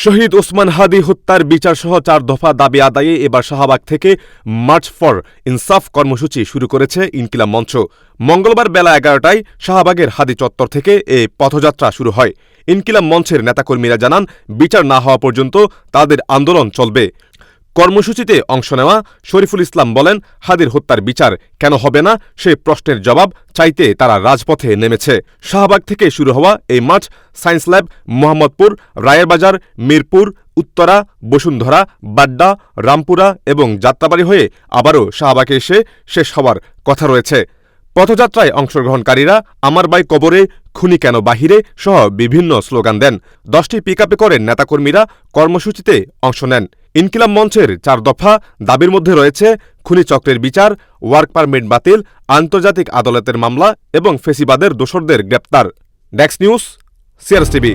শহীদ ওসমান হাদি হত্যার বিচারসহ ৪ দফা দাবি আদায়ে এবার শাহবাগ থেকে মার্চ ফর ইনসাফ কর্মসূচি শুরু করেছে ইনকিলাব মঞ্চ। মঙ্গলবার বেলা ১১টায় শাহবাগের হাদি চত্বর থেকে এ পথযাত্রা শুরু হয়। ইনকিলাব মঞ্চের নেতাকর্মীরা জানান, বিচার না হওয়া পর্যন্ত তাদের আন্দোলন চলবে। কর্মসূচিতে অংশ নেওয়া শরীফুল ইসলাম বলেন, হাদির হত্যার বিচার কেন হবে না সে প্রশ্নের জবাব চাইতে তারা রাজপথে নেমেছে। শাহবাগ থেকে শুরু হওয়া এই March science lab, Mohammadpur, Rayerbazar, Mirpur, Uttara, Bashundhara, Badda, Rampura এবং যাত্রাবাড়ি হয়ে আবারও শাহবাগে এসে শেষ হওয়ার কথা রয়েছে। পথযাত্রায় অংশগ্রহণকারীরা আমার ভাই কবরে, খুনি কেন বাহিরে সহ বিভিন্ন স্লোগান দেন। 10টি পিকআপে করে নেতাকর্মীরা কর্মসূচিতে অংশ নেন। ইনকিলাব মঞ্চের ৪ দফা দাবির মধ্যে রয়েছে খুনি চক্রের বিচার, ওয়ার্ক পারমিট বাতিল, আন্তর্জাতিক আদালতের মামলা এবং ফেসিবাদের দোসরদের গ্রেপ্তার। Desk news, CRS TV.